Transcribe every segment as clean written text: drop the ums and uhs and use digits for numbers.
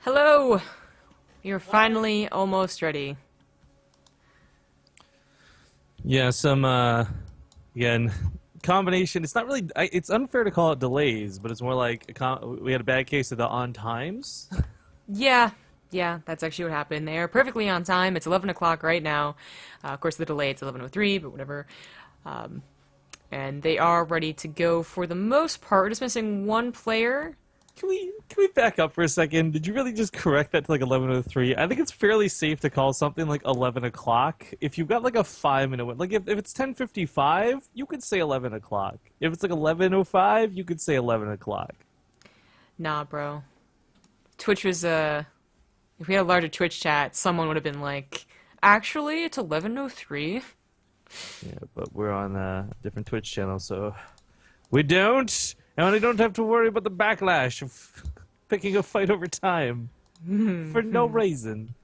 Hello! You're finally almost ready. Yeah, some again combination. It's not really. It's unfair to call it delays, but it's more like we had a bad case of the on times. Yeah, yeah, that's actually what happened. They're perfectly on time. It's 11 o'clock right now. Of course, the delay, it's 11:03, but whatever. Um, and they are ready to go for the most part. We're just missing one player. Can we back up for a second? Did you really just correct that to like 11:03? I think it's fairly safe to call something like 11 o'clock if you've got like a 5 minute win. Like if it's 10:55, you could say 11 o'clock. If it's like 11:05, you could say 11 o'clock. Nah, bro. Twitch was, if we had a larger Twitch chat, someone would have been like, actually, it's 11:03. Yeah, but we're on a different Twitch channel, so we don't, and we don't have to worry about the backlash of picking a fight over time for no reason.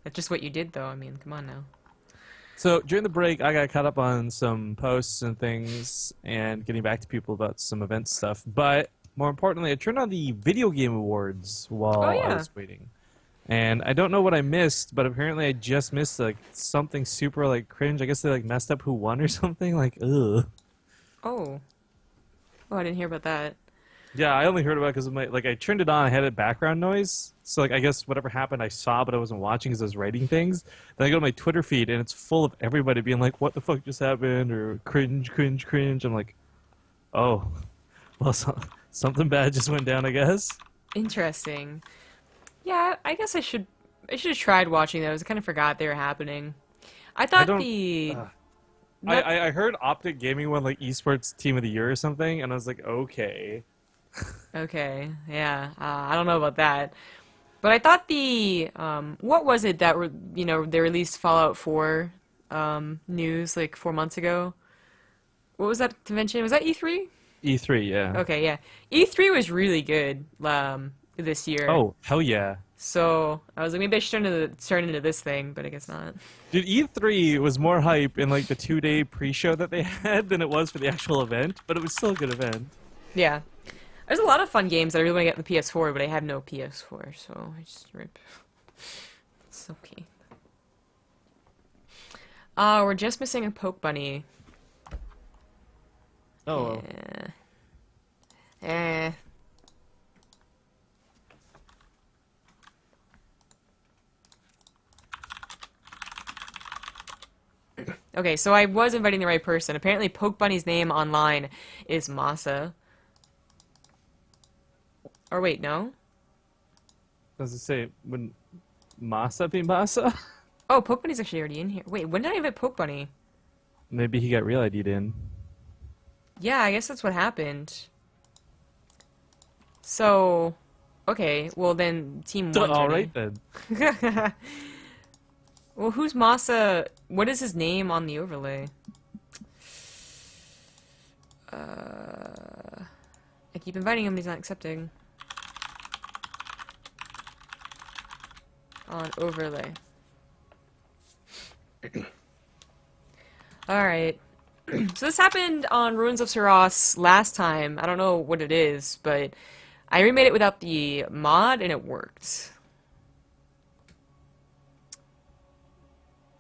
That's just what you did, though. I mean, come on now. So during the break, I got caught up on some posts and things and getting back to people about some event stuff. But more importantly, I turned on the video game awards while Oh, I yeah. was waiting. And I don't know what I missed, but apparently I just missed like something super like cringe. I guess they like messed up who won or something. Like, ugh. Oh. Oh, I didn't hear about that. Yeah, I only heard about it because of my like I turned it on. I had it background noise, so like I guess whatever happened I saw, but I wasn't watching because I was writing things. Then I go to my Twitter feed and it's full of everybody being like, "What the fuck just happened?" or "Cringe, cringe, cringe." I'm like, "Oh, well, something bad just went down, I guess." Interesting. Yeah, I guess I should have tried watching those. I kind of forgot they were happening. I I thought don't. the Uh, not, I heard Optic Gaming won like esports team of the year or something, and I was like, okay. okay, yeah, I don't know about that. But I thought the what was it that were they released Fallout 4 news like 4 months ago? What was that convention? Was that E3? E3, yeah. Okay, yeah. E3 was really good this year. Oh, hell yeah. So I was like, maybe I should turn into this thing, but I guess not. Dude, E3 was more hype in like the 2 day pre-show that they had than it was for the actual event, but it was still a good event. Yeah. There's a lot of fun games that I really want to get on the PS4, but I have no PS4, so I just rip. It's okay. We're just missing a poke bunny. Oh, well. Yeah. Eh. Okay, so I was inviting the right person. Apparently, Poke Bunny's name online is Masa. Or wait, no? Does it say, when Masa be Masa? Oh, Poke Bunny's actually already in here. Wait, when did I invite Poke Bunny? Maybe he got real ID'd in. Yeah, I guess that's what happened. So, okay, well then Team 1's All ready. right then. Well, who's Masa? What is his name on the overlay? I keep inviting him, but he's not accepting. On overlay. Alright. So this happened on Ruins of Saros last time. I don't know what it is, but I remade it without the mod and it worked.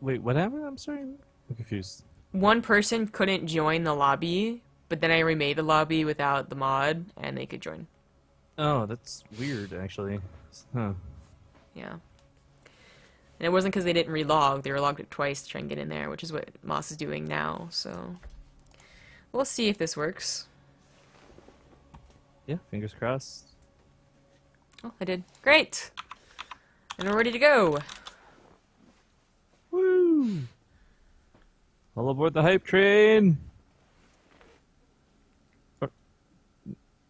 Wait, what happened? I'm sorry. I'm confused. One person couldn't join the lobby, but then I remade the lobby without the mod and they could join. Oh, that's weird, actually. Huh. Yeah. And it wasn't because they didn't relog. They relogged it twice to try and get in there, which is what Moss is doing now, so we'll see if this works. Yeah, fingers crossed. Oh, I did. Great! And we're ready to go. Woo! All aboard the hype train!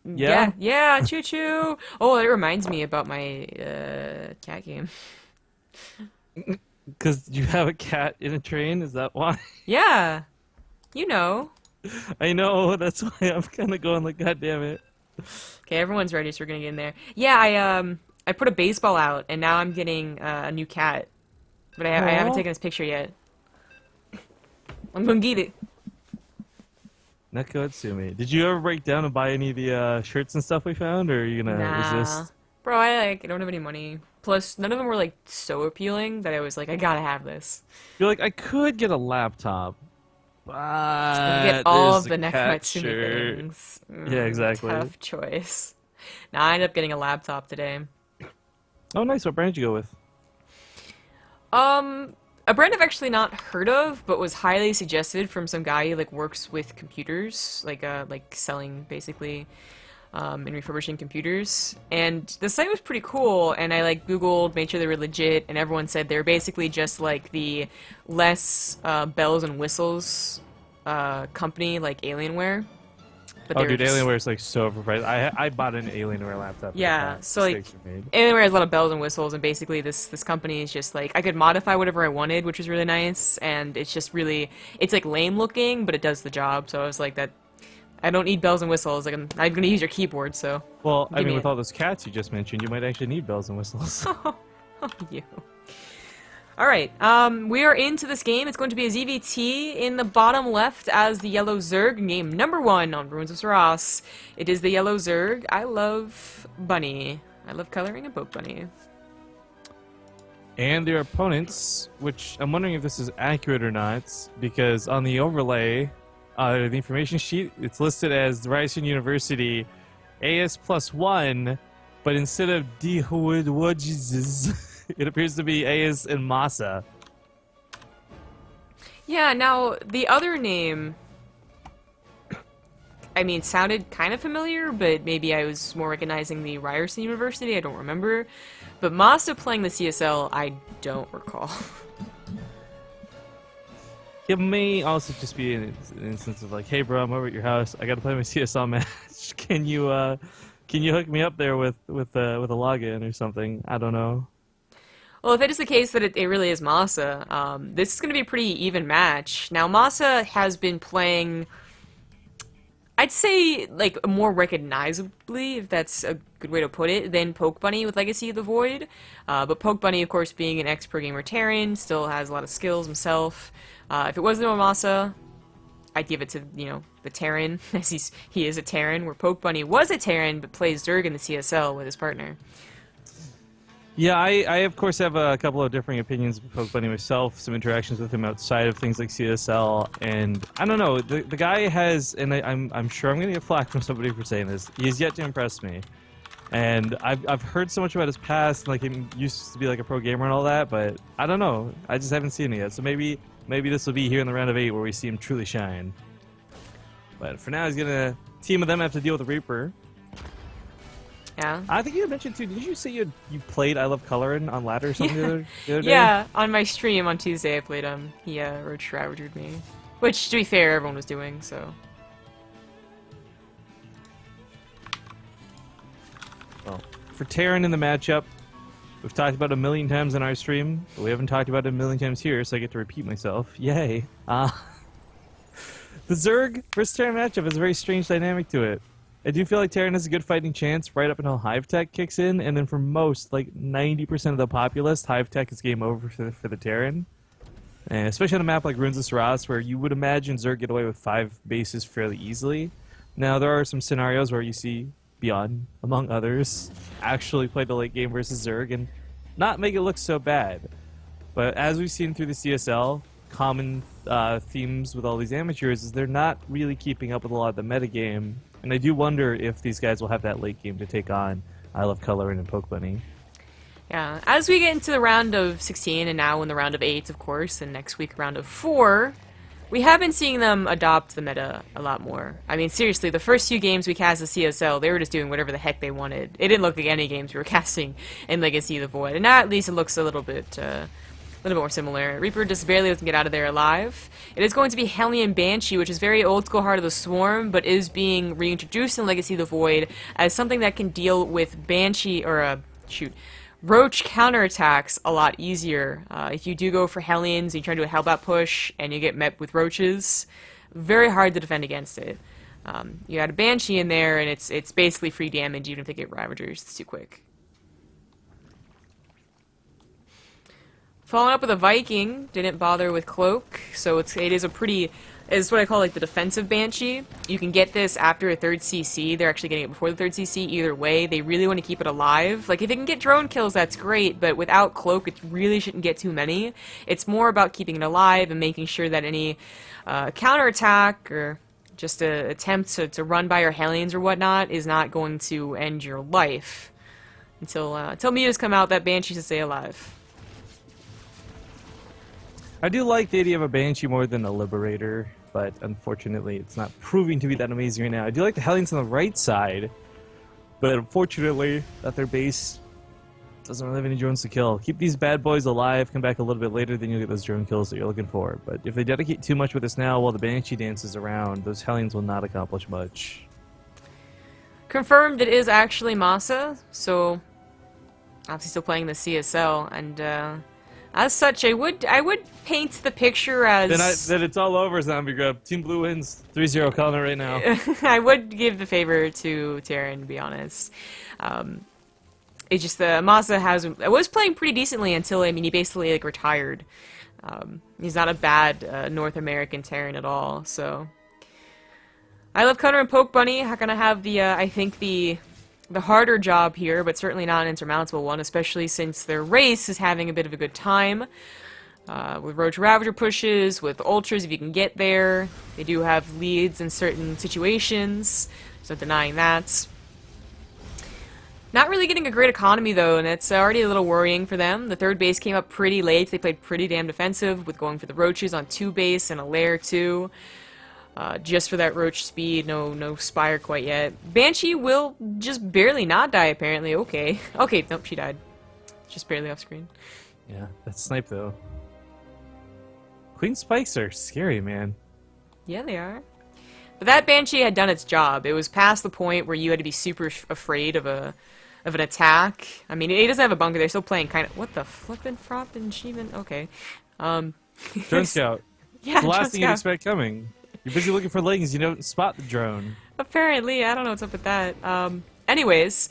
Yeah? Yeah, choo-choo! Oh, that reminds me about my cat game. Because you have a cat in a train, is that why? Yeah! You know. I know, that's why I'm kind of going like, God damn it. Okay, everyone's ready, so we're gonna get in there. Yeah, I put a baseball out, and now I'm getting a new cat. But I haven't Aw. taken his picture yet. I'm gonna get it. Neko Atsumi. Did you ever break down and buy any of the shirts and stuff we found, or are you gonna Nah. resist? Bro, I don't have any money. Plus, none of them were like so appealing that I was like, I gotta have this. You're like, I could get a laptop, I could get but all there's of a the catcher. Nakamatsume things. Yeah, exactly. Tough choice. Now I ended up getting a laptop today. Oh, nice. What brand did you go with? A brand I've actually not heard of, but was highly suggested from some guy who like works with computers, like selling basically and refurbishing computers. And the site was pretty cool, and I like Googled, made sure they were legit, and everyone said they're basically just like the less bells and whistles company like Alienware. But Oh, they were dude, just Alienware is like so overpriced. I bought an Alienware laptop. yeah, so like Mistakes were made. Alienware has a lot of bells and whistles, and basically this company is just like I could modify whatever I wanted, which is really nice, and it's just really it's like lame looking, but it does the job. So I was like that I don't need bells and whistles. Like I'm not gonna use your keyboard, so Well, I give mean, me with it. all those cats you just mentioned, you might actually need bells and whistles. You. All right, we are into this game. It's going to be a ZVT in the bottom left as the yellow Zerg, game number 1 on Ruins of Saras. It is the yellow Zerg. I love Bunny. I love coloring a boat bunny. And their opponents, which I'm wondering if this is accurate or not, because on the overlay, the information sheet, it's listed as Ryerson University AS +1, but instead of D-Hood-Wudges, it appears to be AS and Masa. Yeah, now the other name, I mean, sounded kind of familiar, but maybe I was more recognizing the Ryerson University. I don't remember. But Masa playing the CSL, I don't recall. It may also just be an instance of like, hey bro, I'm over at your house. I gotta play my CSL match. Can you hook me up there with a login or something? I don't know. Well, if it is the case that it really is Masa, this is going to be a pretty even match. Now, Masa has been playing, I'd say, like, more recognizably, if that's a good way to put it, than Poke Bunny with Legacy of the Void. But Poke Bunny, of course, being an ex-pro gamer Terran, still has a lot of skills himself. If it wasn't Masa, I'd give it to, you know, the Terran, as he is a Terran, where Poke Bunny was a Terran, but plays Zerg in the CSL with his partner. Yeah, I of course have a couple of differing opinions of Poke Bunny myself, some interactions with him outside of things like CSL, and I don't know, the guy has, and I'm sure I'm going to get flack from somebody for saying this, he has yet to impress me. And I've heard so much about his past, like he used to be like a pro gamer and all that, but I don't know, I just haven't seen it yet, so maybe this will be here in the round of 8 where we see him truly shine. But for now, he's going to, team of them have to deal with the Reaper. Yeah. I think you had mentioned too. Did you say you played I Love Coloring on ladder or something the other day? Yeah, on my stream on Tuesday I played him. He roach ravagered me. Which, to be fair, everyone was doing, so. Well, for Terran in the matchup, we've talked about it a million times in our stream, but we haven't talked about it a million times here, so I get to repeat myself. Yay. The Zerg versus Terran matchup has a very strange dynamic to it. I do feel like Terran has a good fighting chance right up until Hive Tech kicks in, and then for most, like 90% of the populace, Hive Tech is game over for the Terran. And especially on a map like Ruins of Saras, where you would imagine Zerg get away with 5 bases fairly easily. Now, there are some scenarios where you see Beyond, among others, actually play the late game versus Zerg and not make it look so bad. But as we've seen through the CSL, common themes with all these amateurs is they're not really keeping up with a lot of the metagame. And I do wonder if these guys will have that late game to take on I Love Coloring and Poke Bunny. Yeah, as we get into the round of 16, and now in the round of 8, of course, and next week round of 4, we have been seeing them adopt the meta a lot more. I mean, seriously, the first few games we cast as CSL, they were just doing whatever the heck they wanted. It didn't look like any games we were casting in Legacy of the Void, and now at least it looks a little bit more similar. Reaper just barely doesn't get out of there alive. It is going to be Hellion Banshee, which is very old school Heart of the Swarm, but is being reintroduced in Legacy of the Void as something that can deal with Banshee, or Roach counterattacks a lot easier. If you do go for Hellions, you try to do a Hellbat push, and you get met with Roaches, very hard to defend against it. You add a Banshee in there, and it's basically free damage even if they get Ravagers. It's too quick. Following up with a Viking, didn't bother with Cloak, so it is a pretty is what I call like the defensive Banshee. You can get this after a third CC. They're actually getting it before the third CC. Either way, they really want to keep it alive. Like if it can get drone kills, that's great, but without cloak, it really shouldn't get too many. It's more about keeping it alive and making sure that any counterattack or just an attempt to run by your Hellions or whatnot is not going to end your life. Until mutas come out, that Banshee should stay alive. I do like the idea of a Banshee more than a Liberator, but unfortunately it's not proving to be that amazing right now. I do like the Hellions on the right side, but unfortunately at their base doesn't really have any drones to kill. Keep these bad boys alive, come back a little bit later, then you'll get those drone kills that you're looking for. But if they dedicate too much with this now while the Banshee dances around, those Hellions will not accomplish much. Confirmed it is actually Masa, so obviously still playing the CSL, and as such, I would paint the picture as... Then it's all over, Zombie Grub. Team Blue wins 3-0 calling it right now. I would give the favor to Terran, to be honest. It's just Masa was playing pretty decently until, I mean, he basically like retired. He's not a bad North American Terran at all, so... I love Cutter and Poke Bunny. How can I have the, I think the harder job here, but certainly not an insurmountable one, especially since their race is having a bit of a good time. With Roach Ravager pushes, with Ultras if you can get there. They do have leads in certain situations, so denying that. Not really getting a great economy though, and it's already a little worrying for them. The third base came up pretty late. They played pretty damn defensive with going for the Roaches on 2 base and a Lair 2. Just for that Roach speed, no Spire quite yet. Banshee will just barely not die, apparently. Okay. Okay, nope, she died. Just barely off screen. Yeah, that's snipe, though. Queen Spikes are scary, man. Yeah, they are. But that Banshee had done its job. It was past the point where you had to be super afraid of an attack. I mean, he doesn't have a bunker. They're still playing kind of... What the flippin' froppin' sheeman? Okay. Drone Scout. Yeah, the last thing you'd expect coming. You're busy looking for leggings, you don't spot the drone. Apparently, I don't know what's up with that. Anyways,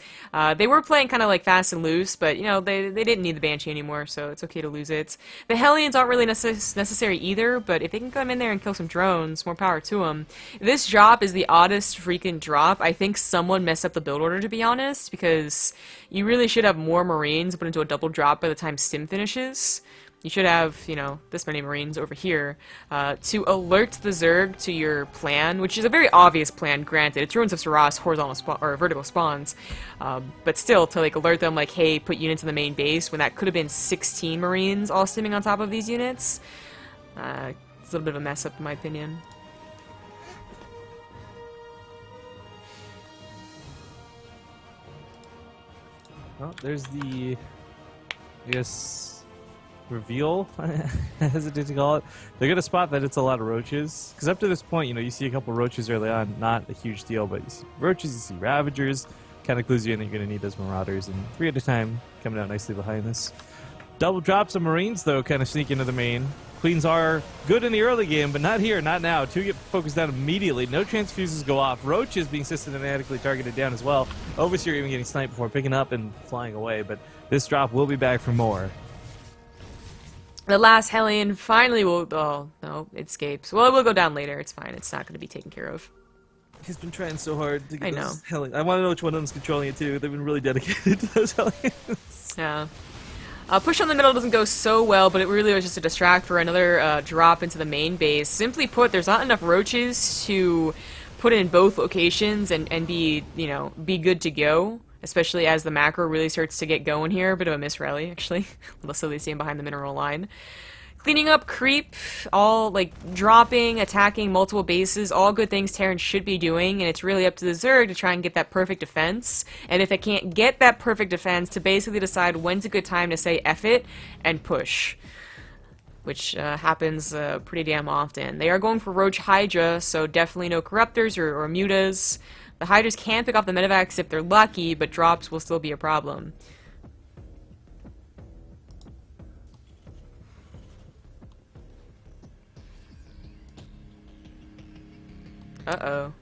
they were playing kind of like fast and loose, but, you know, they didn't need the Banshee anymore, so it's okay to lose it. The Hellions aren't really necessary either, but if they can come in there and kill some drones, more power to them. This drop is the oddest freaking drop. I think someone messed up the build order, to be honest, because you really should have more Marines put into a double drop by the time Stim finishes. You should have, you know, this many Marines over here to alert the Zerg to your plan, which is a very obvious plan, granted. It's Ruins of Saras horizontal or vertical spawns, but still to like alert them, like, hey, put units in the main base when that could have been 16 Marines all stimming on top of these units. It's a little bit of a mess up, in my opinion. Well, there's the, I guess, reveal, I hesitate to call it. They're going to spot that it's a lot of Roaches. Because up to this point, you know, you see a couple Roaches early on, not a huge deal, but you see Roaches, you see Ravagers, kind of clues you in that you're going to need those Marauders, and 3 at a time coming out nicely behind this. Double drops of Marines, though, kind of sneak into the main. Queens are good in the early game, but not here, not now. 2 get focused down immediately. No transfuses go off. Roaches being systematically targeted down as well. Overseer even getting sniped before picking up and flying away, but this drop will be back for more. The last Hellion finally will... Oh, no, it escapes. Well, it will go down later. It's fine. It's not going to be taken care of. He's been trying so hard to get I know. those Hellions. I want to know which one of them's controlling it, too. They've been really dedicated to those Hellions. Yeah. Push on the middle doesn't go so well, but it really was just a distract for another drop into the main base. Simply put, there's not enough Roaches to put in both locations and be, you know, be good to go. Especially as the macro really starts to get going here. A bit of a miss rally, actually. Little silly staying behind the mineral line. Cleaning up creep, all, like, dropping, attacking multiple bases, all good things Terran should be doing, and it's really up to the Zerg to try and get that perfect defense. And if they can't get that perfect defense, to basically decide when's a good time to say F it and push. Which happens pretty damn often. They are going for Roach Hydra, so definitely no Corruptors or Mutas. The Hydras can pick off the Medivacs if they're lucky, but drops will still be a problem. Uh-oh.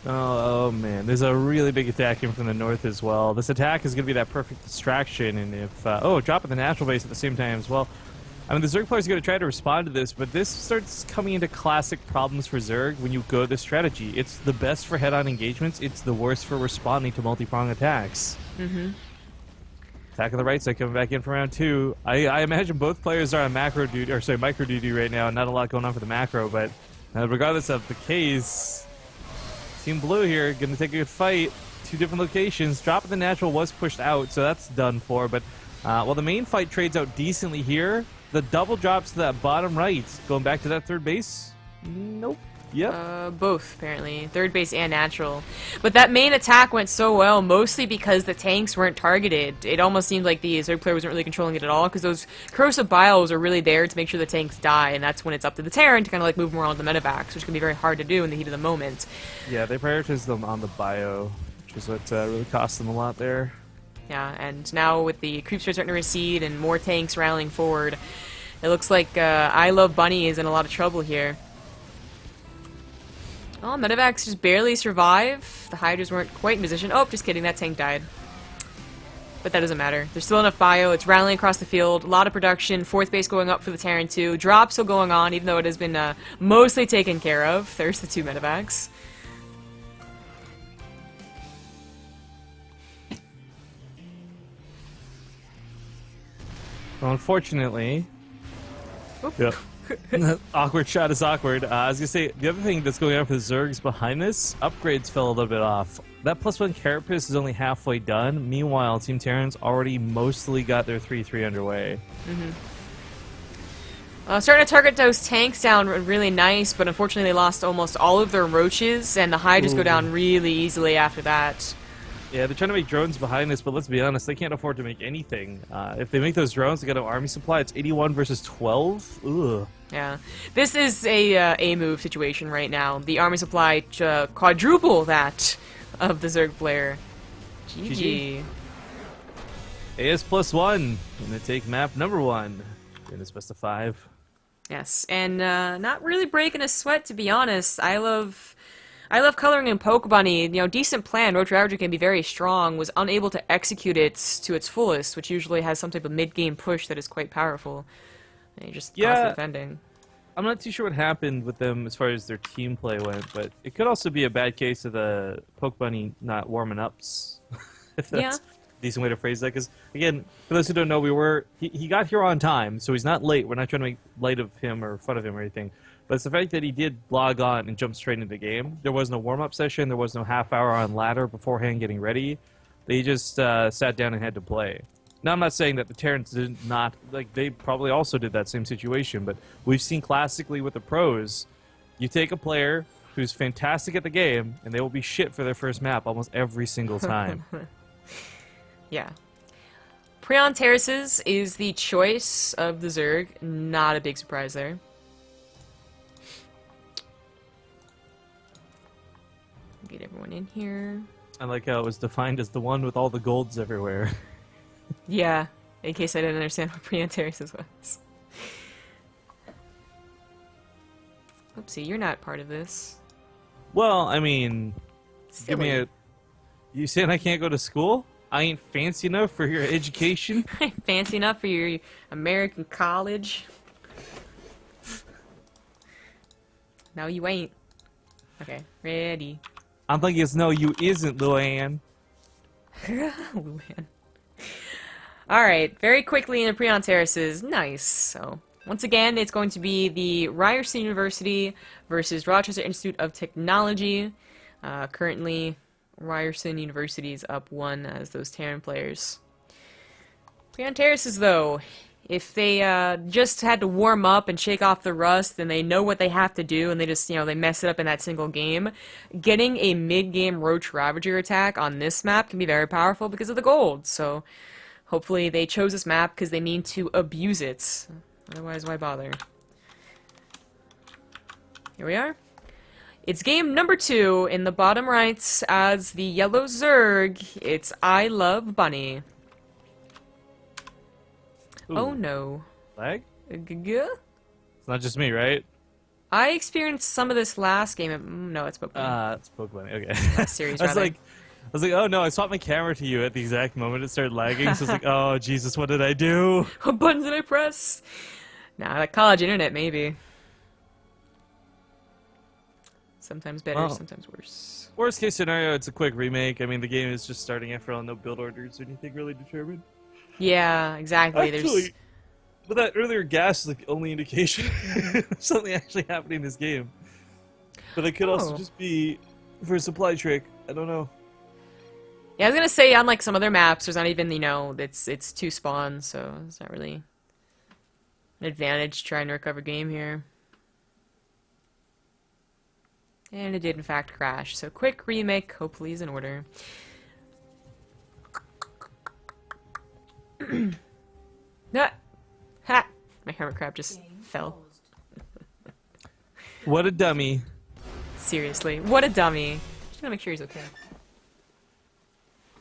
Oh, man. There's a really big attack in from the north as well. This attack is going to be that perfect distraction, and if... oh, dropping the natural base at the same time as well. I mean, the Zerg players are going to try to respond to this, but this starts coming into classic problems for Zerg when you go this strategy. It's the best for head-on engagements. It's the worst for responding to multi-prong attacks. Mm-hmm. Attack on the right side coming back in for round 2. I imagine both players are on macro duty, or sorry, micro duty right now. Not a lot going on for the macro, but regardless of the case, Team Blue here going to take a good fight. 2 different locations. Drop of the natural was pushed out, so that's done for. But while the main fight trades out decently here, the double drops to that bottom right. Going back to that third base? Nope. Yep. Both, apparently. Third base and natural. But that main attack went so well, mostly because the tanks weren't targeted. It almost seemed like the Zerg player wasn't really controlling it at all, because those corrosive bios are really there to make sure the tanks die, and that's when it's up to the Terran to kind of like move them around the medevacs, which can be very hard to do in the heat of the moment. Yeah, they prioritized them on the bio, which is what really cost them a lot there. Yeah, and now with the creeps starting to recede and more tanks rallying forward, it looks like I Love Bunny is in a lot of trouble here. Oh, medevacs just barely survive. The Hydras weren't quite in position. Oh, just kidding, that tank died. But that doesn't matter. There's still enough bio. It's rallying across the field. A lot of production. Fourth base going up for the Terran too. Drop still going on, even though it has been mostly taken care of. There's the 2 medevacs. Well, unfortunately... Oop. Yep. Awkward shot is awkward. I was going to say, the other thing that's going on for the Zergs behind this, upgrades fell a little bit off. That +1 Carapace is only halfway done. Meanwhile, Team Terran's already mostly got their 3-3 underway. Mm-hmm. Starting to target those tanks down really nice, but unfortunately they lost almost all of their roaches, and the Hydras go down really easily after that. Yeah, they're trying to make drones behind this, but let's be honest, they can't afford to make anything. If they make those drones, they got an army supply. It's 81 versus 12. Ugh. Yeah, this is a move situation right now. The army supply quadruple that of the Zerg player. GG. AS +1. Gonna take map number 1 in this best of 5. Yes, and not really breaking a sweat, to be honest. I love coloring in Poke Bunny. You know, decent plan. Roach Ravager can be very strong. Was unable to execute it to its fullest, which usually has some type of mid-game push that is quite powerful. And he just constantly defending. I'm not too sure what happened with them as far as their team play went, but it could also be a bad case of the Poke Bunny not warming ups. If that's a decent way to phrase that. Because, again, for those who don't know, he got here on time, so he's not late. We're not trying to make light of him or fun of him or anything. But it's the fact that he did log on and jump straight into the game. There was no warm-up session. There was no half-hour on ladder beforehand getting ready. They just sat down and had to play. Now, I'm not saying that the Terrans did not... Like, they probably also did that same situation, but we've seen classically with the pros, you take a player who's fantastic at the game, and they will be shit for their first map almost every single time. Yeah. Prion Terraces is the choice of the Zerg. Not a big surprise there. Get everyone in here. I like how it was defined as the one with all the golds everywhere. Yeah, in case I didn't understand what Prion Terraces was. Oopsie, you're not part of this. Well, I mean, Silly. give me a... You saying I can't go to school? I ain't fancy enough for your education? Fancy enough for your American college? No, you ain't. Okay, ready. I'm thinking it's no, you isn't, Luann. Luann. Alright, very quickly in the Prion Terraces. Nice. So, once again, it's going to be the Ryerson University versus Rochester Institute of Technology. Currently, Ryerson University is up 1 as those Terran players. Prion Terraces, though, if they just had to warm up and shake off the rust, then they know what they have to do, and they just, they mess it up in that single game. Getting a mid-game Roach Ravager attack on this map can be very powerful because of the gold, so hopefully they chose this map because they mean to abuse it. Otherwise, why bother? Here we are. It's game number 2 in the bottom right as the yellow Zerg. It's I Love Bunny. Ooh. Oh no. Lag? It's It's not just me, right? I experienced some of this last game. No, it's Pokemon. It's Pokemon. Okay. Last series, I was rather. like, oh no, I swapped my camera to you at the exact moment it started lagging, so I was like, oh Jesus, what did I do? What button did I press? Nah, like college internet, maybe. Sometimes better, Well, sometimes worse. worst case scenario, it's a quick remake. I mean, the game is just starting after all, no build orders or anything really determined. Yeah, exactly. There's Actually, but that earlier gas is like the only indication of something actually happening in this game. But it could also oh. just be for a supply trick. I don't know. Yeah, I was gonna say, unlike some other maps, there's not even, you know, it's two spawns, so it's not really an advantage trying to recover game here. And it did in fact crash, so quick remake hopefully is in order. Ah! Ha! My hermit crab just fell. What a dummy. Seriously, what a dummy. Just gonna make sure he's okay.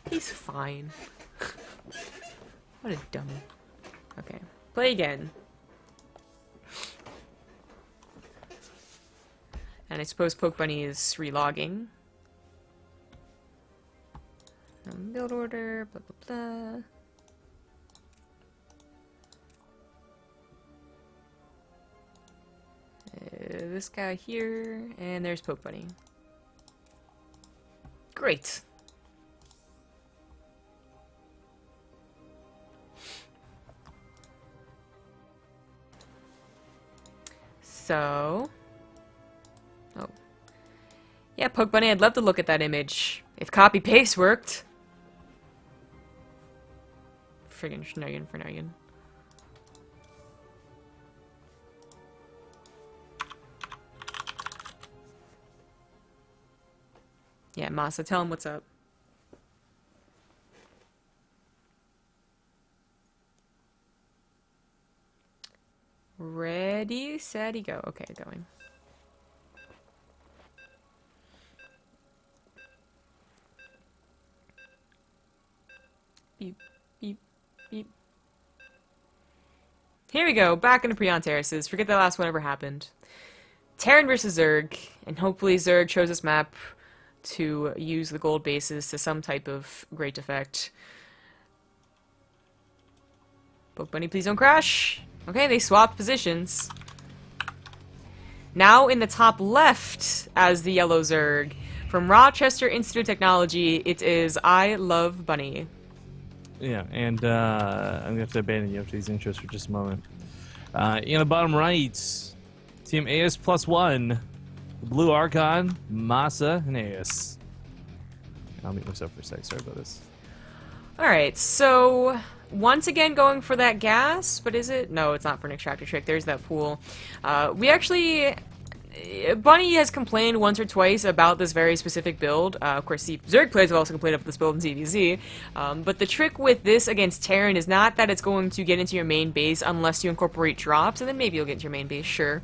He's fine. What a dummy. Okay, play again. And I suppose Poke Bunny is relogging. Build order, blah blah blah. This guy here, and there's Poke Bunny. Great. So, oh, yeah, Poke Bunny. I'd love to look at that image if copy paste worked. Friggin' Schnergen. Yeah, Masa, tell him what's up. Ready, steady, go. Okay, going. Beep, beep, beep. Here we go, back into Prion Terraces. Forget that last one ever happened. Terran versus Zerg, and hopefully Zerg chose this map to use the gold bases to some type of great effect. Poke Bunny, please don't crash. Okay, they swapped positions. Now in the top left as the yellow Zerg. From Rochester Institute of Technology, it is I Love Bunny. Yeah, and I'm going to have to abandon you after these intros for just a moment. In the bottom right, Team AS +1. Blue Archon, Masa, and AS. I'll mute myself for a sec. Sorry about this. Alright, so once again going for that gas, but is it? No, it's not for an extractor trick. There's that pool. We actually... Bunny has complained once or twice about this very specific build. Of course, the Zerg players have also complained about this build in ZVZ. But the trick with this against Terran is not that it's going to get into your main base unless you incorporate drops, and then maybe you'll get into your main base, sure.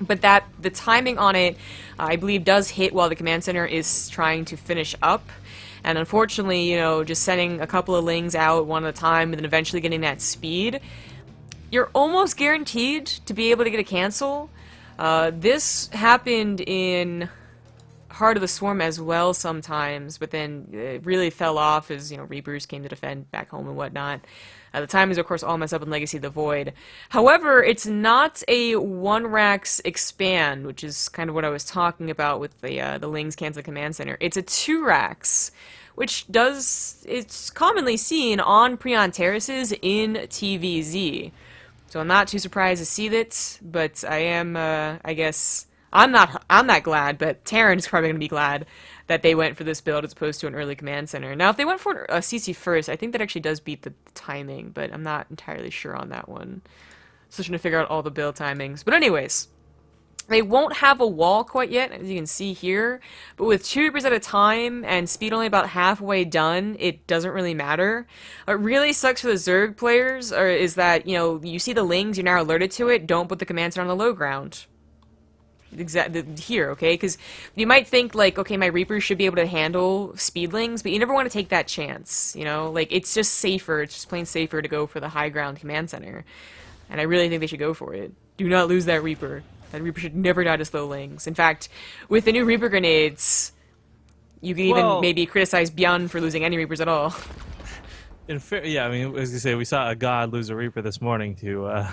But that the timing on it, I believe, does hit while the command center is trying to finish up. And unfortunately, you know, just sending a couple of lings out one at a time and then eventually getting that speed, you're almost guaranteed to be able to get a cancel. This happened in Heart of the Swarm as well sometimes, but then it really fell off as, you know, Reapers came to defend back home and whatnot. The timings, of course, all messed up in Legacy of the Void. However, it's not a 1 racks expand, which is kind of what I was talking about with the Lings cancel command center. It's a 2 racks, which it's commonly seen on Prion Terraces in TVZ. So I'm not too surprised to see that, but I am, I guess, I'm not glad, but Terran is probably going to be glad that they went for this build as opposed to an early command center. Now, if they went for a CC first, I think that actually does beat the timing, but I'm not entirely sure on that one. So trying to figure out all the build timings. But anyways, they won't have a wall quite yet, as you can see here, but with 2 Reapers at a time and speed only about halfway done, it doesn't really matter. What really sucks for the Zerg players is that, you know, you see the Lings, you're now alerted to it, don't put the command center on the low ground. Exactly here, okay? Because you might think, like, okay, my Reapers should be able to handle speedlings, but you never want to take that chance, you know? Like, it's just safer, it's just plain safer to go for the high ground command center. And I really think they should go for it. Do not lose that Reaper. That Reaper should never die to slow lings. In fact, with the new Reaper grenades, you can even maybe criticize Bjorn for losing any Reapers at all. Yeah, I mean, as you say, we saw a god lose a Reaper this morning to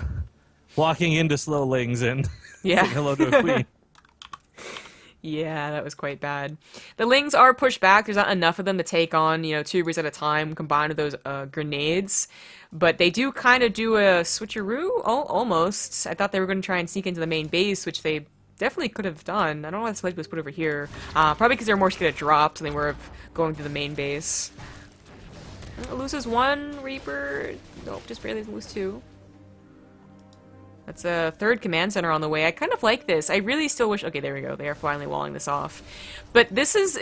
walking into slowlings and Yeah. saying hello to a queen. Yeah, that was quite bad. The Lings are pushed back. There's not enough of them to take on, 2 Reapers at a time combined with those grenades. But they do kind of do a switcheroo, almost. I thought they were going to try and sneak into the main base, which they definitely could have done. I don't know why this flag was put over here. Probably because they're more scared of drops than they were of going through the main base. Loses 1 Reaper. Nope, just barely lose 2. That's a 3rd command center on the way. I kind of like this. I really still wish... Okay, there we go. They are finally walling this off. But this is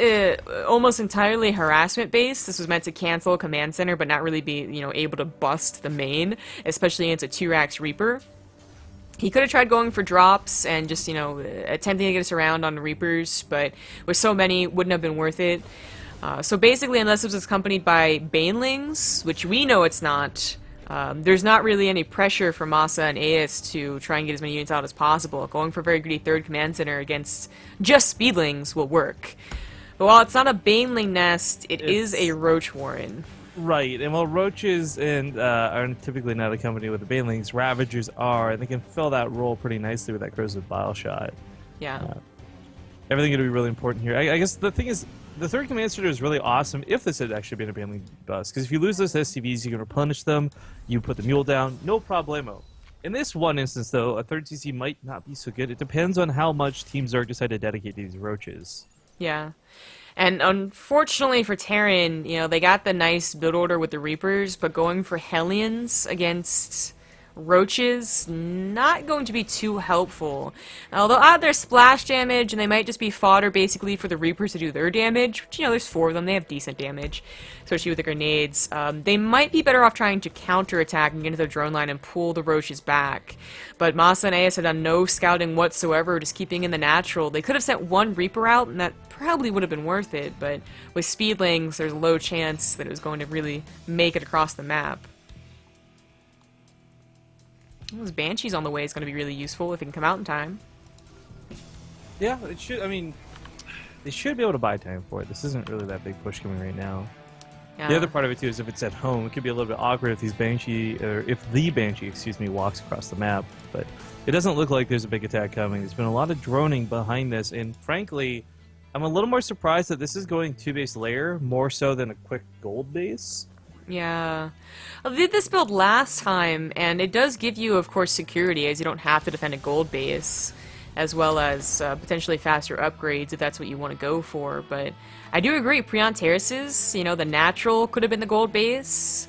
almost entirely harassment based. This was meant to cancel a command center, but not really be, able to bust the main, especially into 2-Rax Reaper. He could have tried going for drops and just, attempting to get us around on the Reapers, but with so many, wouldn't have been worth it. So basically, unless it was accompanied by Banelings, which we know it's not... there's not really any pressure for Masa and AS to try and get as many units out as possible. Going for a very greedy 3rd command center against just Speedlings will work. But while it's not a Baneling nest, it's a Roach Warren. Right, and while Roaches are typically not accompanied with the Banelings, Ravagers are, and they can fill that role pretty nicely with that Corrosive Bile Shot. Yeah. Everything going to be really important here. I guess the thing is, the 3rd command center is really awesome if this had actually been a Baneling bust, because if you lose those SCVs, you can replenish them, you put the mule down, no problemo. In this one instance, though, a 3rd CC might not be so good. It depends on how much Team Zerg decide to dedicate to these Roaches. Yeah. And unfortunately for Terran, they got the nice build order with the Reapers, but going for Hellions against Roaches, not going to be too helpful. Although there's splash damage, and they might just be fodder basically for the Reapers to do their damage, which, there's 4 of them, they have decent damage, especially with the grenades. They might be better off trying to counterattack and get into their drone line and pull the Roaches back. But Masa and AS have done no scouting whatsoever, just keeping in the natural. They could have sent 1 Reaper out, and that probably would have been worth it, but with Speedlings, there's a low chance that it was going to really make it across the map. Those Banshees on the way is going to be really useful if it can come out in time. Yeah, it should. I mean, they should be able to buy time for it. This isn't really that big push coming right now. Yeah. The other part of it too is if it's at home, it could be a little bit awkward if the Banshee, excuse me, walks across the map. But it doesn't look like there's a big attack coming. There's been a lot of droning behind this, and frankly, I'm a little more surprised that this is going 2-base layer more so than a quick gold base. Yeah. I did this build last time, and it does give you, of course, security, as you don't have to defend a gold base, as well as potentially faster upgrades if that's what you want to go for. But I do agree, Prion Terraces, the natural could have been the gold base.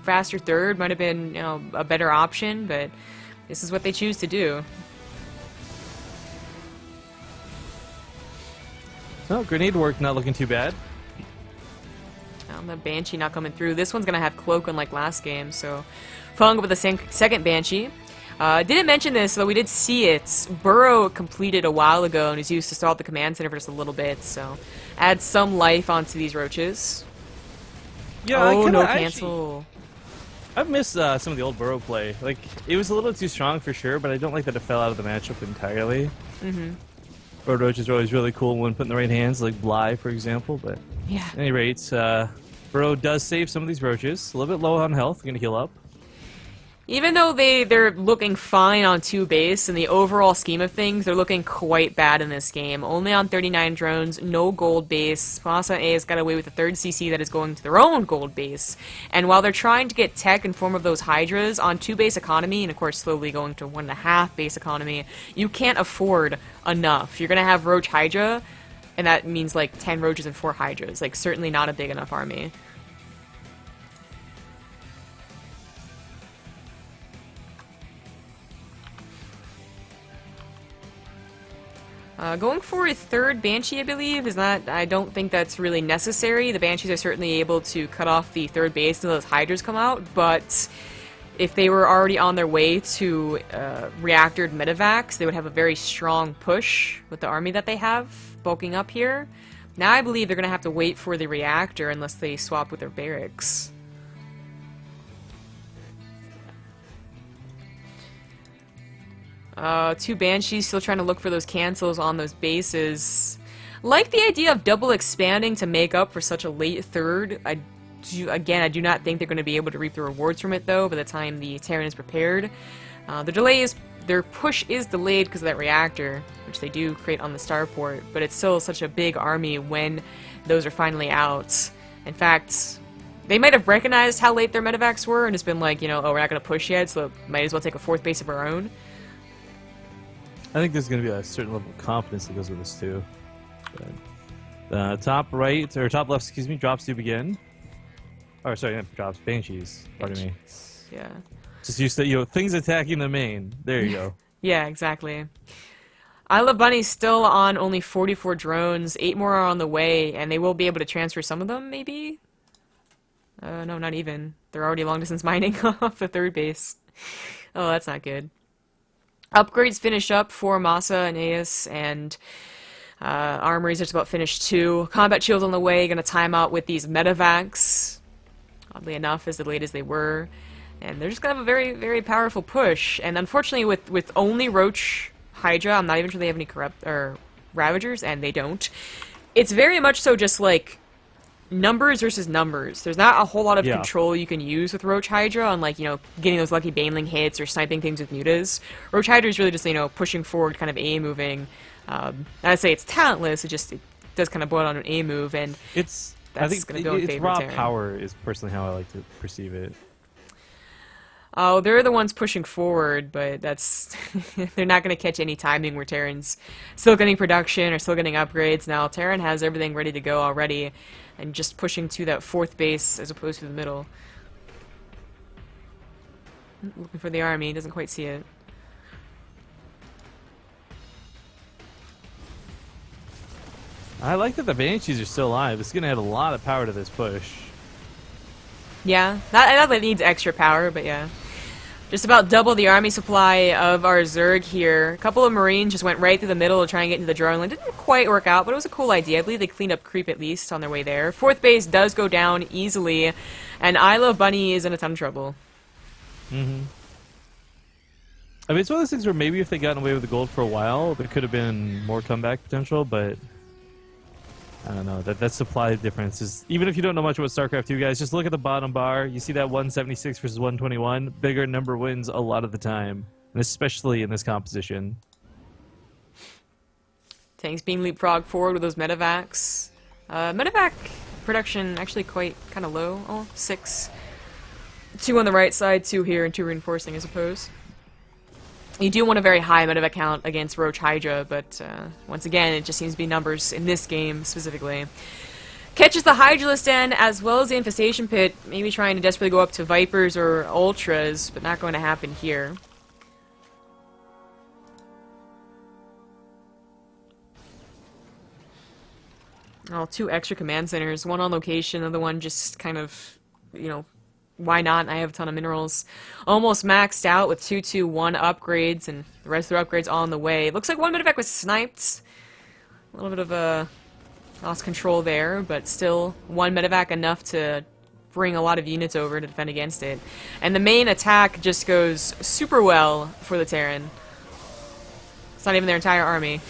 Faster 3rd might have been, a better option, but this is what they choose to do. Oh, grenade work not looking too bad. The Banshee not coming through. This one's going to have Cloak unlike last game, so following up with the second Banshee. Didn't mention this, though we did see it. Burrow completed a while ago and is used to stall the command center for just a little bit, so add some life onto these Roaches. Yeah, oh, no cancel. I've missed some of the old Burrow play. Like, it was a little too strong for sure, but I don't like that it fell out of the matchup entirely. Mm-hmm. Road Roaches are always really cool when put in the right hands, like Bly, for example, but yeah. At any rate, Burrow does save some of these Roaches. A little bit low on health, gonna heal up. Even though they're looking fine on 2 base, in the overall scheme of things, they're looking quite bad in this game. Only on 39 drones, no gold base. Masa and A has got away with a 3rd CC that is going to their own gold base. And while they're trying to get tech in form of those Hydras on 2 base economy, and of course slowly going to 1.5 base economy, you can't afford enough. You're going to have Roach Hydra, and that means like 10 Roaches and 4 Hydras. Like, certainly not a big enough army. Going for a 3rd Banshee, I believe, is not... I don't think that's really necessary. The Banshees are certainly able to cut off the 3rd base until those Hydras come out, but if they were already on their way to reactored medevacs, they would have a very strong push with the army that they have bulking up here. Now I believe they're going to have to wait for the reactor unless they swap with their barracks. Two Banshees still trying to look for those cancels on those bases. Like the idea of double expanding to make up for such a late 3rd. I do not think they're going to be able to reap the rewards from it, though, by the time the Terran is prepared. Their push is delayed because of that reactor, which they do create on the starport, but it's still such a big army when those are finally out. In fact, they might have recognized how late their medevacs were and just been like, you know, oh, we're not going to push yet, so might as well take a fourth base of our own. I think there's going to be a certain level of confidence that goes with this too. But, top right, or top left, excuse me, drops do begin. Or sorry, not drops, Banshees, pardon me. Yeah. Just used to, you know, things attacking the main. There you go. Yeah, exactly. Isle of Bunny's still on only 44 drones, 8 more are on the way, and they will be able to transfer some of them, maybe? No, not even. They're already long distance mining off the third base. Oh, that's not good. Upgrades finish up for Masa and Aes, and Armory's just about finished too. Combat shields on the way, gonna time out with these medevacs. Oddly enough, as late as they were. And they're just gonna have a very, very powerful push. And unfortunately, with only Roach Hydra, I'm not even sure they have any corrupt or Ravagers, and they don't. It's very much so just like numbers versus numbers. There's not a whole lot of control you can use with Roach Hydra on, like, you know, getting those lucky Baneling hits or sniping things with mutas. Roach Hydra is really just, you know, pushing forward, kind of A moving. I'd say it's talentless. It does kind of boil on an A move, and it's that's going to go in favor raw of Terran. power is personally how I like to perceive it. Oh, they're the ones pushing forward, but that's they're not going to catch any timing where Terran's still getting production or still getting upgrades. Now Terran has everything ready to go already, and just pushing to that fourth base as opposed to the middle. Looking for the army, doesn't quite see it. I like that the Banshees are still alive. It's going to add a lot of power to this push. Yeah, that needs extra power, but yeah. Just about double the army supply of our Zerg here. A couple of Marines just went right through the middle to try and get into the drone line. Didn't quite work out, but it was a cool idea. I believe they cleaned up creep at least on their way there. Fourth base does go down easily, and Isle of Bunny is in a ton of trouble. Mm-hmm. I mean, it's one of those things where maybe if they gotten away with the gold for a while, there could have been more comeback potential, but I don't know. That supply difference is, even if you don't know much about StarCraft 2, guys, just look at the bottom bar. You see that 176 versus 121. Bigger number wins a lot of the time, and especially in this composition. Tanks being leapfrogged forward with those medevacs. Medevac production actually quite kind of low. Oh, 6. 2 on the right side, 2 here, and 2 reinforcing, I suppose. You do want a very high medevac count against Roach Hydra, but once again, it just seems to be numbers in this game specifically. Catches the Hydralist in, as well as the Infestation Pit, maybe trying to desperately go up to Vipers or Ultras, but not going to happen here. Oh, 2 extra command centers, 1 on location, the other one just kind of, you know, why not? I have a ton of minerals. Almost maxed out with 221 upgrades, and the rest of their upgrades on the way. Looks like 1 medevac was sniped. A little bit of a lost control there, but still 1 medevac enough to bring a lot of units over to defend against it. And the main attack just goes super well for the Terran. It's not even their entire army.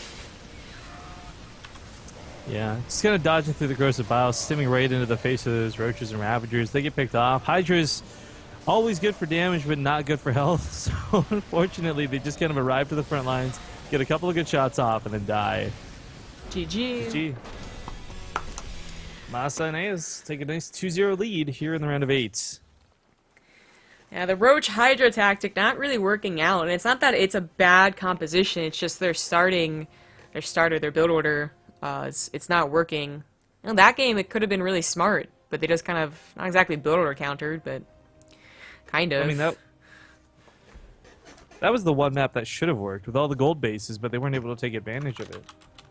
Yeah, just kind of dodging through the corrosive bile, stimming right into the face of those Roaches and Ravagers. They get picked off. Hydra's always good for damage, but not good for health. So unfortunately, they just kind of arrive to the front lines, get a couple of good shots off, and then die. GG. GG. Masa and Aes take a nice 2-0 lead here in the round of 8. Yeah, the Roach Hydra tactic not really working out, and it's not that it's a bad composition, it's just their build order. It's not working. You know, that game, it could have been really smart, but they just kind of, not exactly build order countered, but kind of. I mean, that was the one map that should have worked with all the gold bases, but they weren't able to take advantage of it.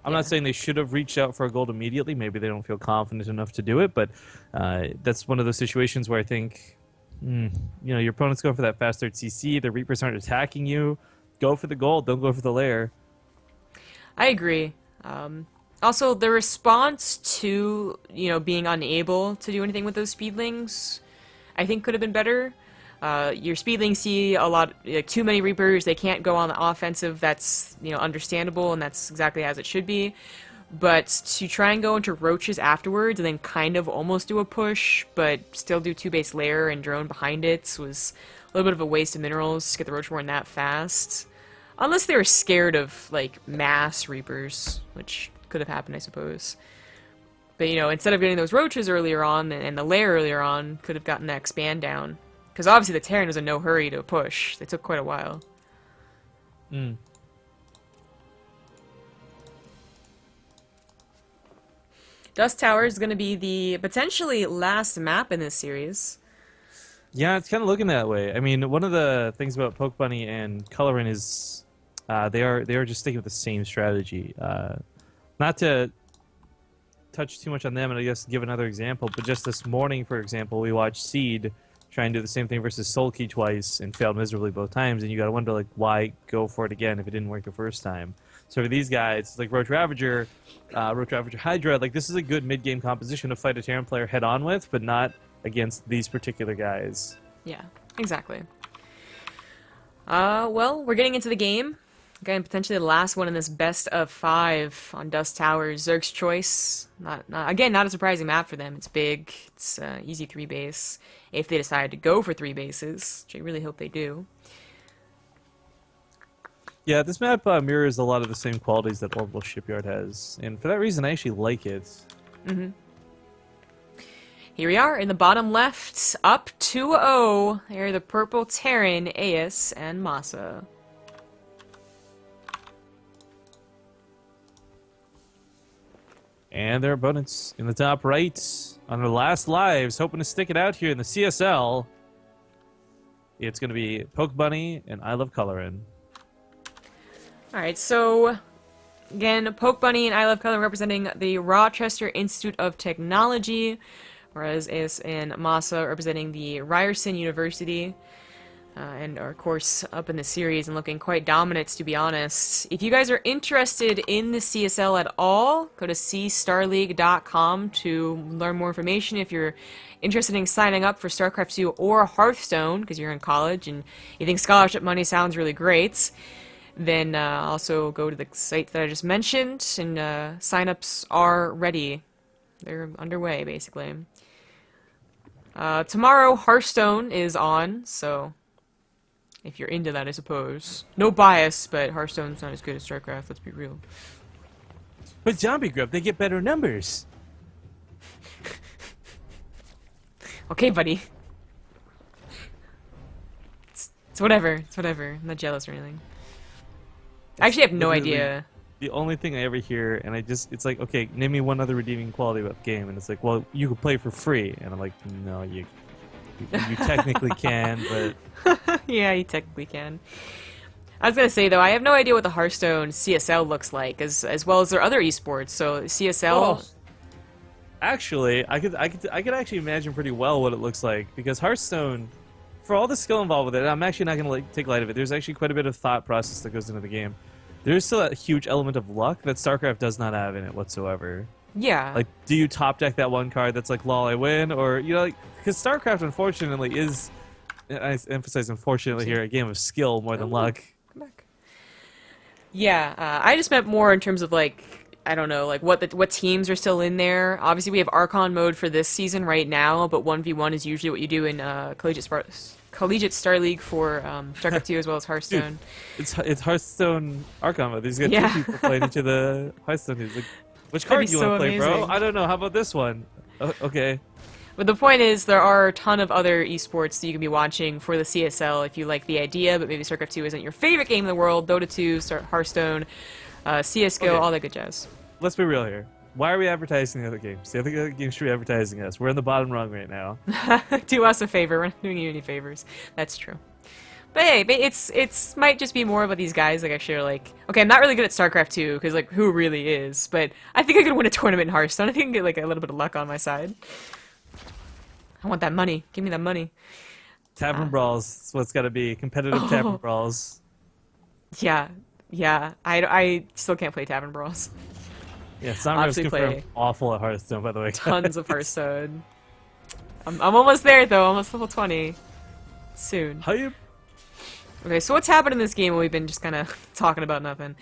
I'm not saying they should have reached out for a gold immediately. Maybe they don't feel confident enough to do it, but that's one of those situations where I think, you know, your opponent's going for that fast start CC, the Reapers aren't attacking you. Go for the gold, don't go for the lair. I agree. Also, the response to, you know, being unable to do anything with those speedlings, I think could have been better. Your speedlings see a lot, like, too many Reapers, they can't go on the offensive, that's, you know, understandable, and that's exactly as it should be. But to try and go into Roaches afterwards, and then kind of almost do a push, but still do 2-base lair and drone behind it, was a little bit of a waste of minerals to get the Roach Warren that fast. Unless they were scared of, like, mass Reapers, which could have happened, I suppose. But, you know, instead of getting those Roaches earlier on, and the lair earlier on, could have gotten that expand down. Because obviously the Terran was in no hurry to push. They took quite a while. Mm. Dust Tower is going to be the potentially last map in this series. Yeah, it's kind of looking that way. I mean, one of the things about Poke Bunny and Colorin is they are just sticking with the same strategy. Not to touch too much on them, and I guess give another example, but just this morning, for example, we watched Seed try and do the same thing versus Sulky twice and failed miserably both times, and you gotta wonder, like, why go for it again if it didn't work the first time? So for these guys, like Roach Ravager Hydra, like, this is a good mid-game composition to fight a Terran player head-on with, but not against these particular guys. Yeah, exactly. Well, we're getting into the game. Again, potentially the last one in this best of 5 on Dust Tower. Zerg's Choice. Not a surprising map for them. It's big. It's easy 3 base. If they decide to go for 3 bases, which I really hope they do. Yeah, this map mirrors a lot of the same qualities that Orbital Shipyard has, and for that reason, I actually like it. Mm-hmm. Here we are in the bottom left, up 2-0. Here are the purple Terran, Aes, and Masa. And their opponents in the top right on their last lives, hoping to stick it out here in the CSL. It's going to be Poke Bunny and I Love Colorin. Alright, so again, Poke Bunny and I Love Colorin representing the Rochester Institute of Technology, whereas Ace and Masa representing the Ryerson University. And are, of course, up in the series and looking quite dominant, to be honest. If you guys are interested in the CSL at all, go to cstarleague.com to learn more information. If you're interested in signing up for Starcraft 2 or Hearthstone, because you're in college and you think scholarship money sounds really great, then also go to the site that I just mentioned, and signups are ready. They're underway, basically. Tomorrow, Hearthstone is on, so if you're into that, I suppose. No bias, but Hearthstone's not as good as Starcraft, let's be real. But Zombie Grub, they get better numbers. Okay, buddy. It's whatever. It's whatever. I'm not jealous or anything. I actually have no idea. The only thing I ever hear, and it's like, okay, name me one other redeeming quality about the game, and it's like, well, you can play for free, and I'm like, no, you technically can, but yeah, you technically can. I was gonna say though, I have no idea what the Hearthstone CSL looks like, as well as their other esports. So CSL. Well, actually, I could actually imagine pretty well what it looks like, because Hearthstone, for all the skill involved with it, I'm actually not gonna take light of it. There's actually quite a bit of thought process that goes into the game. There's still a huge element of luck that StarCraft does not have in it whatsoever. Yeah. Like, do you top deck that one card that's like, lol, I win? Or, you know, like, because StarCraft, unfortunately, is, I emphasize unfortunately here, a game of skill more than luck. Come back. Yeah, I just meant more in terms of, like, I don't know, like, what teams are still in there. Obviously, we have Archon mode for this season right now, but 1v1 is usually what you do in Collegiate Star League for StarCraft 2 as well as Hearthstone. Dude, it's Hearthstone Archon mode. These got two people playing into the Hearthstone. He's like, which card do you want to play, bro? I don't know. How about this one? Okay. But the point is, there are a ton of other esports that you can be watching for the CSL if you like the idea, but maybe StarCraft 2 isn't your favorite game in the world. Dota 2, Hearthstone, CSGO, all that good jazz. Let's be real here. Why are we advertising the other games? The other games should be advertising us. We're in the bottom rung right now. Do us a favor. We're not doing you any favors. That's true. But hey, it's might just be more about these guys. Like, actually, like, okay, I'm not really good at StarCraft 2 because, like, who really is? But I think I could win a tournament in Hearthstone. I think I can get like a little bit of luck on my side. I want that money. Give me that money. Tavern brawls. That's what it's got to be. Competitive tavern brawls. Yeah. I still can't play tavern brawls. Yeah, Sombra's confirmed awful at Hearthstone, by the way. Tons of Hearthstone. I'm almost there though. Almost level 20. Soon. How you? Okay, so what's happened in this game? We've been just kind of talking about nothing.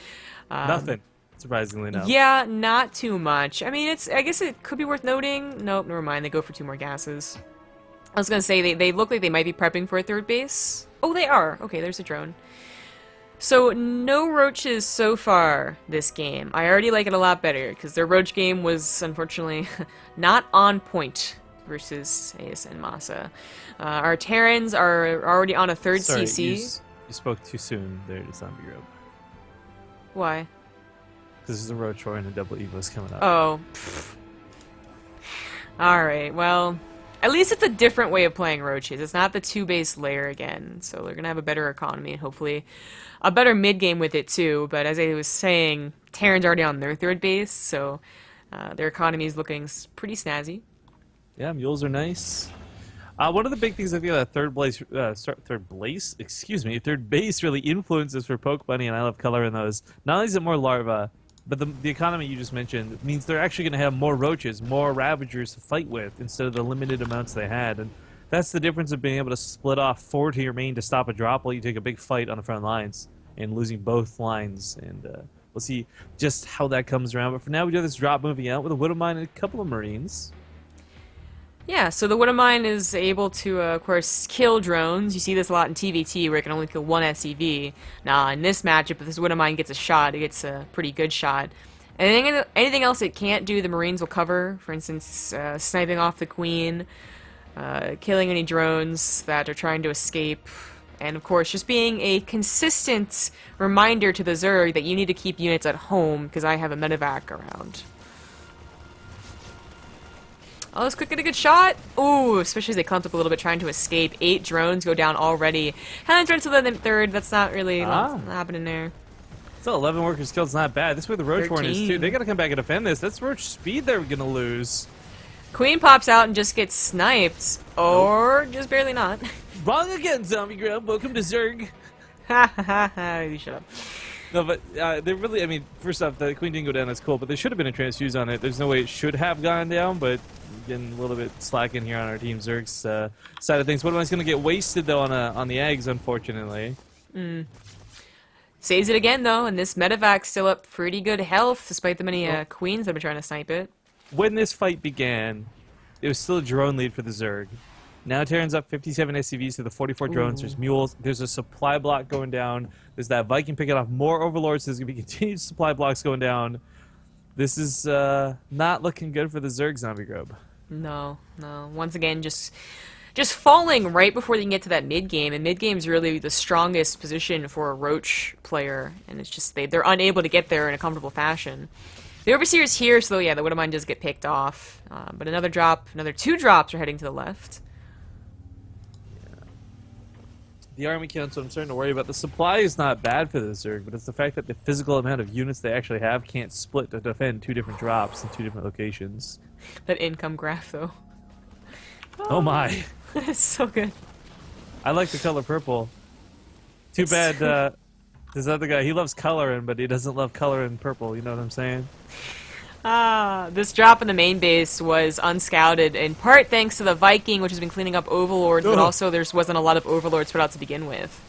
Nothing. Surprisingly, no. Yeah, not too much. I mean, I guess it could be worth noting. Nope, never mind. They go for 2 more gases. I was gonna say they look like they might be prepping for a third base. Oh, they are. Okay, there's a drone. So no roaches so far this game. I already like it a lot better because their roach game was unfortunately not on point versus AS and Masa. Our Terrans are already on a third Sorry, CC. you spoke too soon there to Zombie Robe. Why? This is a Roach War and a double Evo's coming up. Oh. Alright, well, at least it's a different way of playing roaches. It's not the 2-base layer again, so they're gonna have a better economy and hopefully a better mid-game with it too. But as I was saying, Terran's already on their third base, so their economy is looking pretty snazzy. Yeah, mules are nice. One of the big things I think that third base really influences for Poke Bunny, and I love color in those. Not only is it more larva, but the economy you just mentioned means they're actually going to have more roaches, more ravagers to fight with instead of the limited amounts they had. And that's the difference of being able to split off 4 to your main to stop a drop while you take a big fight on the front lines and losing both lines. And we'll see just how that comes around. But for now, we do this drop moving out with a Widow Mine and a couple of Marines. Yeah, so the Widow Mine is able to, of course, kill drones. You see this a lot in TVT, where it can only kill one SCV. Now, in this matchup, if this Widow Mine gets a shot, it gets a pretty good shot. Anything else it can't do, the Marines will cover. For instance, sniping off the Queen, killing any drones that are trying to escape, and of course, just being a consistent reminder to the Zerg that you need to keep units at home, because I have a medevac around. Oh, this could get a good shot. Ooh, especially as they clumped up a little bit trying to escape. 8 drones go down already. Hands runs to the third. That's not really happening there. Still, 11 workers killed is not bad. This is where the Roach Horn is, too. They got to come back and defend this. That's Roach speed they're going to lose. Queen pops out and just gets sniped. Or just barely not. Wrong again, Zombie Grub. Welcome to Zerg. Ha ha ha ha. You shut up. No, but they really, I mean, first off, the Queen didn't go down. That's cool. But there should have been a transfuse on it. There's no way it should have gone down, but getting a little bit slacking here on our Team Zerg's side of things. What am I going to get wasted, though, on the eggs, unfortunately. Saves it again, though, and this medevac's still up pretty good health, despite the many queens that have been trying to snipe it. When this fight began, it was still a drone lead for the Zerg. Now Terran's up 57 SCVs to the 44 drones. There's mules. There's a supply block going down. There's that Viking picking off more overlords. There's going to be continued supply blocks going down. This is not looking good for the Zerg, Zombie Grub. No, no. Once again, just falling right before they can get to that mid game, and mid game is really the strongest position for a Roach player, and it's just they're unable to get there in a comfortable fashion. The Overseer's here, so yeah, the Widow Mine does get picked off, but another 2 drops are heading to the left. The army council I'm starting to worry about. The supply is not bad for the Zerg, but it's the fact that the physical amount of units they actually have can't split to defend 2 different drops in 2 different locations. That income graph, though. Oh my. It's so good. I like the color purple. Too bad this other guy, he loves coloring, but he doesn't love color in purple, you know what I'm saying? This drop in the main base was unscouted, in part thanks to the Viking, which has been cleaning up overlords, but also there wasn't a lot of overlords put out to begin with.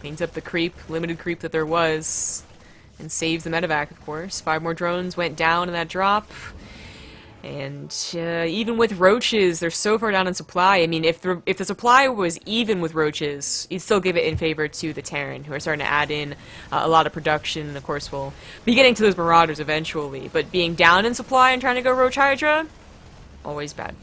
Cleans up the limited creep that there was, and saves the medevac, of course. 5 more drones went down in that drop. And even with roaches, they're so far down in supply. I mean, if the supply was even with roaches, you'd still give it in favor to the Terran, who are starting to add in a lot of production. And of course, we'll be getting to those Marauders eventually. But being down in supply and trying to go Roach Hydra, always bad.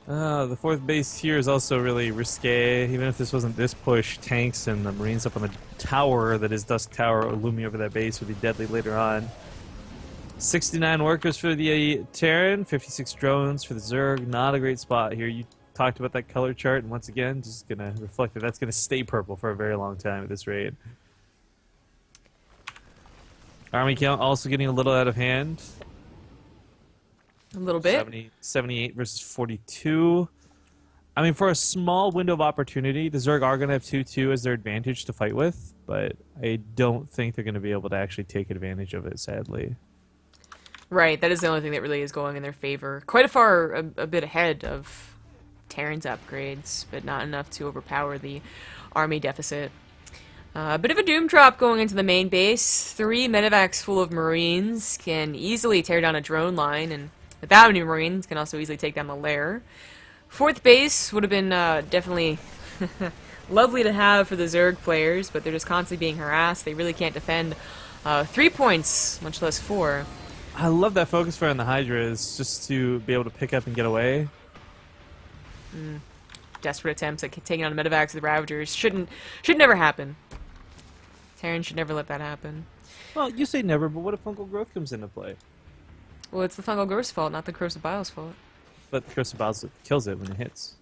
The 4th base here is also really risque. Even if this wasn't this push, tanks and the Marines up on the tower that is Dusk Tower looming over that base would be deadly later on. 69 workers for the Terran, 56 drones for the Zerg. Not a great spot here. You talked about that color chart, and once again, just going to reflect that that's going to stay purple for a very long time at this rate. Army count also getting a little out of hand. A little bit. 78 versus 42. I mean, for a small window of opportunity, the Zerg are going to have 2-2 as their advantage to fight with, but I don't think they're going to be able to actually take advantage of it, sadly. Right, that is the only thing that really is going in their favor. Quite a bit ahead of Terran's upgrades, but not enough to overpower the army deficit. A bit of a doom drop going into the main base. 3 medevacs full of Marines can easily tear down a drone line, and without any Marines can also easily take down the lair. 4th base would have been definitely lovely to have for the Zerg players, but they're just constantly being harassed. They really can't defend 3 points, much less 4. I love that focus fire on the Hydras just to be able to pick up and get away. Desperate attempts at taking on medevacs with Ravagers should never happen. Terran should never let that happen. Well, you say never, but what if fungal growth comes into play? Well, it's the fungal growth's fault, not the corrosive bile's fault. But the Curse of Baals kills it when it hits.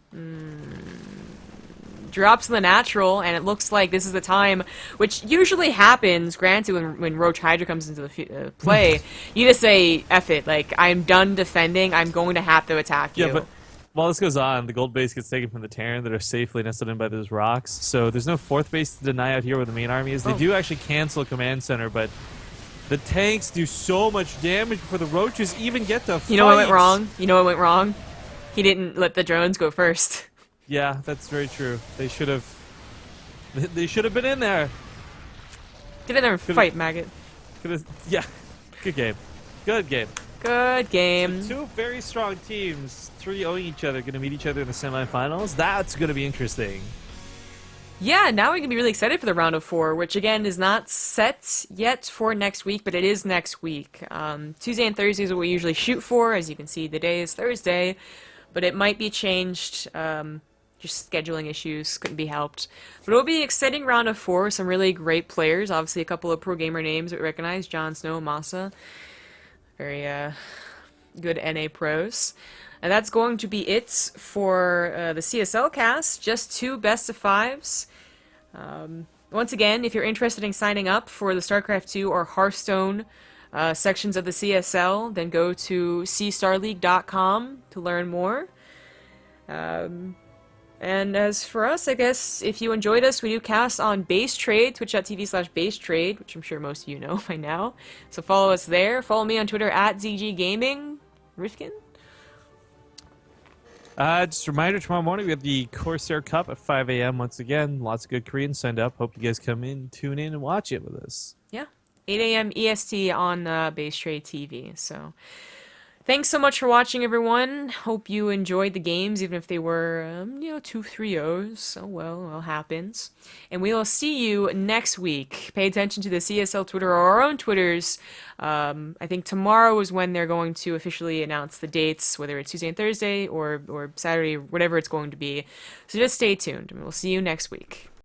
Drops in the natural, and it looks like this is the time, which usually happens, granted, when Roach Hydra comes into the play. You just say, F it, like, I'm done defending, I'm going to have to attack you. Yeah, but while this goes on, the gold base gets taken from the Terran that are safely nested in by those rocks. So there's no 4th base to deny out here where the main army is. They do actually cancel a command center, but the tanks do so much damage before the Roaches even get to fight. You know what went wrong? You know what went wrong? He didn't let the drones go first. Yeah, that's very true. They should have. They should have been in there. Get in there and fight, maggot. Yeah, good game. Good game. Good game. So 2 very strong teams, 3 owing each other, going to meet each other in the semifinals. That's going to be interesting. Yeah, now we can be really excited for the round of 4, which again is not set yet for next week, but it is next week. Tuesday and Thursday is what we usually shoot for. As you can see, the day is Thursday, but it might be changed. Just scheduling issues couldn't be helped. But it'll be an exciting round of 4. Some really great players. Obviously, a couple of pro gamer names that we recognize: Jon Snow, Masa. Very good NA pros. And that's going to be it for the CSL cast. Just 2 best of 5s. Once again, if you're interested in signing up for the Starcraft 2 or Hearthstone sections of the CSL, then go to cstarleague.com to learn more. And as for us, I guess, if you enjoyed us, we do cast on Base Trade, twitch.tv/Base Trade, which I'm sure most of you know by now. So follow us there. Follow me on Twitter @ZGGaming. Rifkin? Just a reminder, tomorrow morning we have the Corsair Cup at 5 a.m. once again. Lots of good Koreans signed up. Hope you guys come in, tune in, and watch it with us. Yeah. 8 a.m. EST on Base Trade TV. So thanks so much for watching, everyone. Hope you enjoyed the games, even if they were, 2-3-0s. Oh well, it happens. And we will see you next week. Pay attention to the CSL Twitter or our own Twitters. I think tomorrow is when they're going to officially announce the dates, whether it's Tuesday and Thursday or Saturday, whatever it's going to be. So just stay tuned, and we'll see you next week.